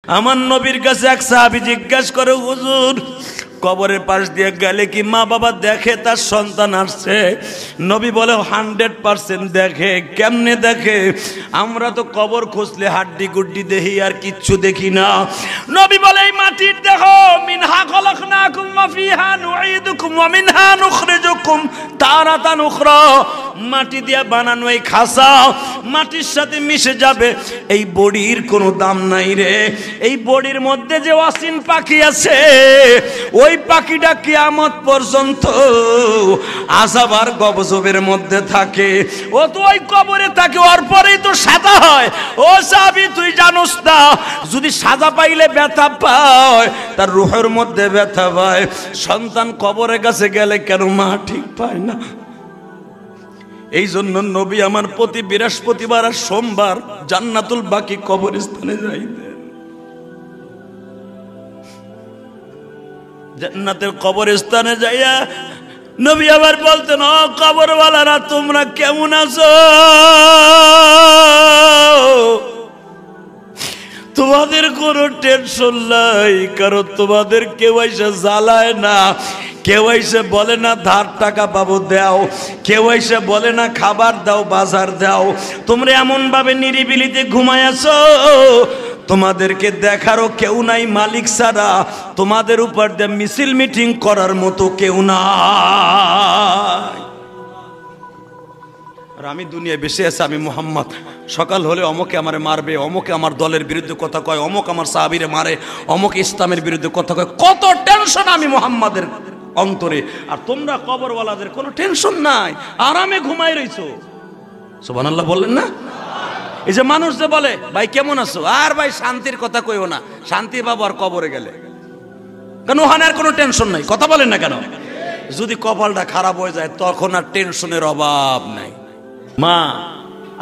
আমার নবীর কাছে এক সাহাবী জিজ্ঞাসা করে, হুজুর কবরের পাশ দিয়ে গেলে কি মা বাবা দেখে তার সন্তান আসছে? নবী বলে 100% দেখে। কেমনে দেখে? আমরা তো কবর খুঁজলে হাড্ডি গুড্ডি দেখি, আর কিচ্ছু দেখি না। নবী বলে এই মাটির দেখো, মিনহা খলাকনাকুম ওয়া ফিহা নুঈদুকুম ওয়া মিনহা নুখরিজুকুম তারাতান উখরা। মাটি দিয়ে বানানো এই খাসা মাটির সাথে মিশে যাবে, এই বডির কোনো দাম নাই রে। এই বডির মধ্যে যে অসীম পাখি আছে, ওই পাখিটা কিয়ামত পর্যন্ত আযাব আর গজবের মধ্যে থাকে। ও তো ওই কবরে থাকে, ওর পরেই তো সাজা হয়। ও সাহাবী তুই জানোস না, যদি সাজা পাইলে ব্যথা পায়, তার রূহের মধ্যে ব্যথা পায়। সন্তান কবরের কাছে গেলে কেন মা ঠিক পায় না? এই জন্য নবী আমার প্রতি বৃহস্পতিবার আর সোমবার জান্নাতুল বাকি কবরস্থানে যাইতেন। জান্নাতের কবরস্থানে যাইয়া নবী আবার বলতেন, ও কবরওয়ালারা তোমরা কেমন আছো? তোমাদের কোনো টেনশন নাই, কারণ তোমাদের কেউ এসে জ্বালায় না, কেউ এসে বলে না ধার টাকা পাবো দাও, কেউ এসে বলে না খাবার দাও বাজার দাও। তোমরা এমন ভাবে নিরিবিলিতে ঘুমায় আছো, তোমাদেরকে দেখারও কেউ নাই মালিক ছাড়া, তোমাদের উপর দিয়ে মিছিল মিটিং করার মতো কেউ নাই। আর আমি দুনিয়ায় বেঁচে আছি, আমি মুহাম্মদ। সকাল হলে অমকে আমারে মারবে, অমকে আমার দলের বিরুদ্ধে কথা কয়, অমক আমার সাহাবীরে মারে, অমক ইসলামের বিরুদ্ধে কথা কয়। কত টেনশন আমি মুহাম্মাদের অন্তরে। আর তোমরা কবরওয়ালাদের কোনো টেনশন নাই, আরামে ঘুমাই রইছো। সুবহানাল্লাহ বললেন না? এই যে মানুষ যে বলে ভাই কেমন আছো, আর ভাই শান্তির কথা কইও না, শান্তি পাবো আর কবরে গেলে। কেন? ওখানে আর কোনো টেনশন নাই। কথা বলেন না কেন? যদি কপালটা খারাপ হয়ে যায় তখন আর টেনশনের অভাব নাই। মা,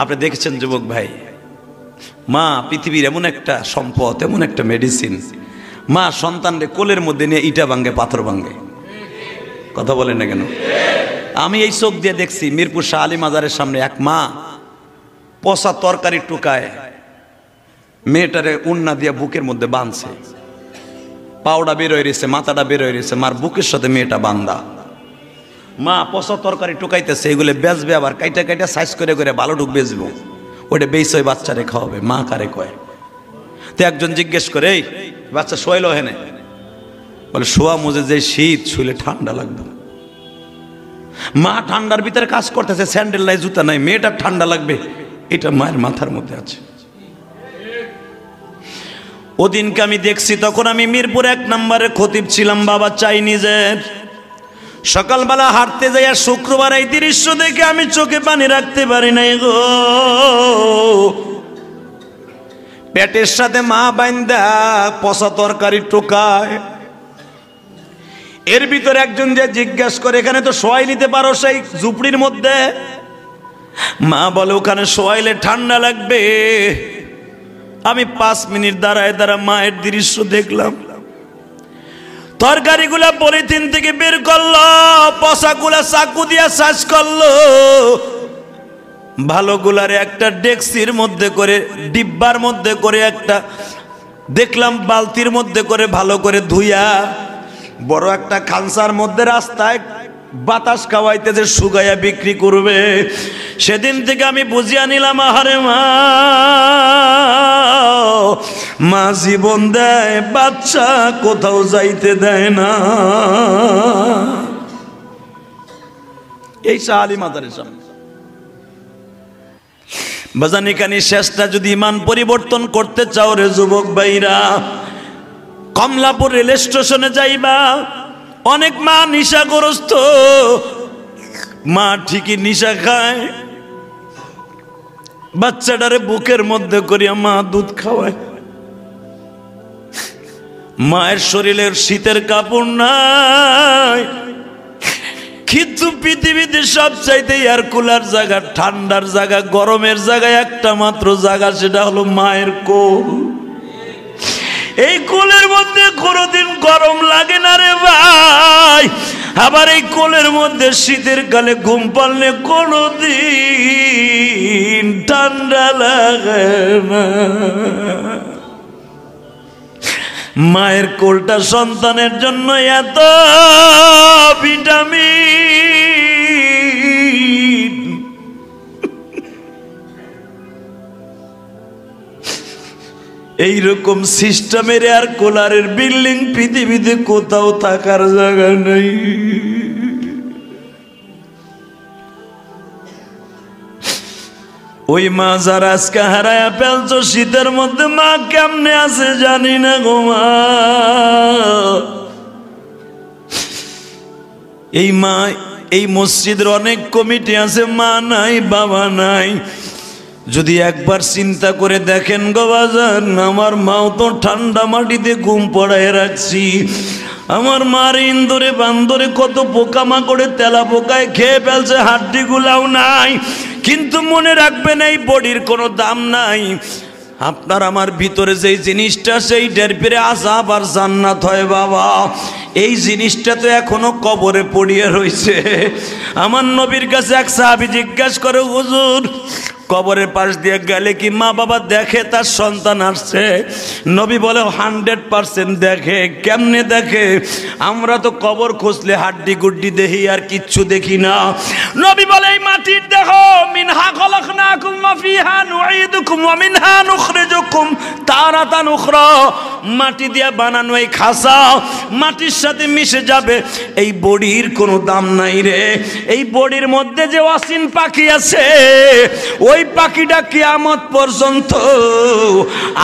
আপনি দেখেছেন যুবক ভাই, মা পৃথিবীর এমন একটা সম্পদ, এমন একটা মেডিসিন। মা সন্তানরে কোলের মধ্যে নিয়ে ইটা ভাঙ্গে, পাথর ভাঙ্গে। কথা বলেন না কেন? আমি এই চোখ দিয়ে দেখছি মিরপুর শাহ আলী মাজারের সামনে এক মা পচা তরকারি টুকায় মেয়েটারে উন্না দিয়ে বুকের মধ্যে বাঁধছে, পাউডা বের হয়ে রয়েছে, মাথাটা বের হয়ে রয়েছে, মার বুকের সাথে মেয়েটা বান্ধা। মা পচা তরকারি টুকাইতেছে, এগুলো বেচবে, আবার কাইটা কাইটা সাইজ করে করে ভালো ঢুক বেচবো, ওটা বেচে ওই বাচ্চারে খাওয়াবে। মা কারে কয়? তো একজন জিজ্ঞেস করে, এই বাচ্চা শোয়াইলো হেনে? বলে শোয়া মুজে যে শীত, শুইলে ঠান্ডা লাগবে। মা ঠান্ডার ভিতরে কাজ করতেছে, স্যান্ডেল নাই, জুতা নাই, মেয়েটার ঠান্ডা লাগবে, এটা মায়ের মাথার মধ্যে আছে। ওদিনকে আমি দেখছি, তখন আমি মিরপুর 1 নম্বরে খতিব ছিলাম বাবা চাইনিজের। সকালবেলা হাঁটতে যাইয়া শুক্রবার এই দৃশ্য দেখে আমি চোখে পানি রাখতে পারি নাই গো। পেটের সাথে মা বাইন্দা পচা তরকারি টোকায়, এর ভিতরে একজন যে জিজ্ঞাসা করে এখানে তো শোয়াই নিতে পারো সেই ঝুপড়ির মধ্যে? মা বলে ওখানে শোয়াইলে ঠান্ডা লাগবে। আমি 5 মিনিট দাঁড়ায় মায়ের দৃশ্য দেখলাম। তরকারিগুলা পলিথিন থেকে বের করলো, পচাগুলা চাকু দিয়া চাষ করলো, ভালোগুলারে একটা ডেক্সির মধ্যে করে, ডিব্বার মধ্যে করে, একটা দেখলাম বালতির মধ্যে করে ভালো করে ধুইয়া বড় একটা খানসার মধ্যে রাস্তায় বাতাস খাওয়াইতেছে, শুকাইয়া বিক্রি করবে। সেদিন থেকে আমি বুঝিয়া নিলাম, আহারে মা, মা জীবন দেয়, বাচ্চা কোথাও যাইতে দেয় না। এই শাহ আলী মাজারের সামনে বাজানিকানি শেষটা যদি ইমান পরিবর্তন করতে চাও রে যুবক ভাইরা, কমলাপুর রেল স্টেশনে যাইবা, অনেক মা নিশাগ্রস্ত, মা ঠিকই নিশা খায়, বাচ্চাটারে বুকের মধ্যে করিয়া মা দুধ খাওয়ায়। মায়ের শরীরের শীতের কাপড় নাই, কিন্তু পৃথিবীতে সব চাইতে এয়ার কুলার জায়গা, ঠান্ডার জায়গা, গরমের জায়গায় একটা মাত্র জায়গা, সেটা হলো মায়ের কোল। এই কোলের মধ্যে কোনোদিন গরম লাগে না রে ভাই, আবার এই কোলের মধ্যে শীতের কালে ঘুম পারলে কোনোদিন ঠান্ডা লাগে না। মায়ের কোলটা সন্তানের জন্য এত ভিটামিন। এইরকম সিস্টেমের আর কোলারের বিল্ডিং পৃথিবীতে কোথাও থাকার জায়গা নেই। ওই মা যারা আজকে হারায়া ফেলছো শীতের মধ্যে, মা কেমনে আছে জানি না গো মা। এই মা, এই মসজিদের অনেক কমিটি আছে, মা নাই বাবা নাই। যদি একবার চিন্তা করে দেখেন গো বাজান, আমার মাও তো ঠান্ডা মাটিতে ঘুম পড়ায় রাখছি। আমার মার ইন্দুরে বান্দরে কত পোকামাকড়ে তেলা পোকায় খেয়ে ফেলছে, হাড্ডি গুলাও নাই। কিন্তু মনে রাখবেন এই বডির কোনো দাম নাই। আপনার আমার ভিতরে যেই জিনিসটা, সেই ডেরপেরে আযাব আর জান্নাত হয় বাবা। এই জিনিসটা তো এখনো কবরে পড়িয়ে রয়েছে। আমার নবীর কাছে এক সাহাবী জিজ্ঞাসা করে, হুজুর কবরের পাশ দিয়ে গেলে কি মা বাবা দেখে তার সন্তান আসছে? নবী বলে 100% দেখে। কেমনে দেখে? আমরা তো কবর খুঁজলে হাড্ডি গুড্ডি দেখি, আর কিচ্ছু দেখি না। নবী বলে এই মাটির দেখো, মিনহা খলাকনাকুম ওয়া ফিহা নুঈদুকুম ওয়া মিনহা নুখরিজুকুম তারাতান উখরা। মাটি দিয়ে বানানো এই খাসা মাটির সাথে মিশে যাবে। এই বডির কোনো দাম নাই রে। এই বডির মধ্যে যে অসীম পাখি আছে, ওই পাখিটা কিয়ামত পর্যন্ত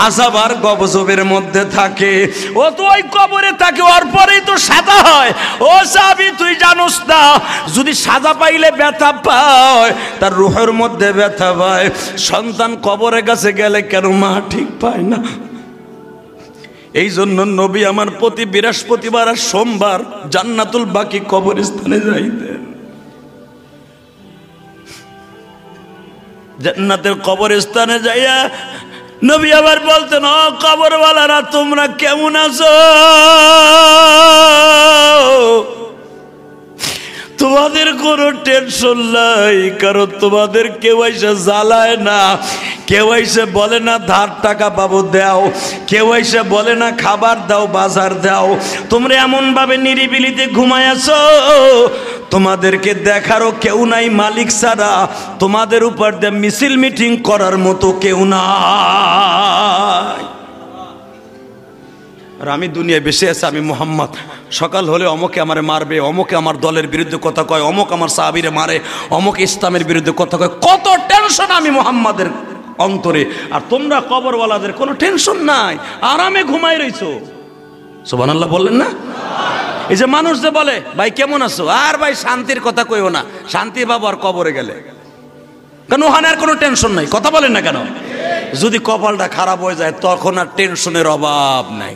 আযাব আর গজবের মধ্যে থাকে। ও তো ওই কবরে থাকে, ওর পরেই তো সাজা হয়। ও সাহাবী তুই জানোস না, যদি সাজা পাইলে ব্যথা পায়, তার রূহের মধ্যে ব্যথা পায়। সন্তান কবরের কাছে গেলে কেন মা ঠিক পায় না? এই জন্য নবী আমার প্রতি বৃহস্পতিবার আর সোমবার জান্নাতুল বাকি কবরস্থানে যাইতেন। জান্নাতের কবরস্থানে যাইয়া নবী আবার বলতেন, ও কবরওয়ালারা তোমরা কেমন আছো? তোমাদের কোনো টেনশন নাই, কারণ তোমাদের কেউ এসে জ্বালায় না, কেউ এসে বলে না ধার টাকা পাবো দাও, কেউ এসে বলে না খাবার দাও বাজার দাও। তোমরা এমন ভাবে নিরিবিলিতে ঘুমায় আছো, তোমাদেরকে দেখারও কেউ নাই মালিক ছাড়া। তোমাদের উপর দিয়ে মিছিল মিটিং করার মতো কেউ নাই। আর আমি দুনিয়ায় বেঁচে আছি, আমি মুহাম্মদ। সকাল হলে অমকে আমারে মারবে, অমকে আমার দলের বিরুদ্ধে কথা কয়, অমক আমার সাহাবীরে মারে, অমক ইসলামের বিরুদ্ধে কথা কয়। কত টেনশন আমি মুহাম্মাদের অন্তরে। আর তোমরা কবরওয়ালাদের কোনো টেনশন নাই, আরামে ঘুমাই রইছো। সুবহানাল্লাহ বললেন না? এই যে মানুষ যে বলে ভাই কেমন আছো, আর ভাই শান্তির কথা কইও না, শান্তি পাবো আর কবরে গেলে। কেন? ওখানে আর কোনো টেনশন নাই। কথা বলেন না কেন? যদি কপালটা খারাপ হয়ে যায় তখন আর টেনশনের অভাব নাই।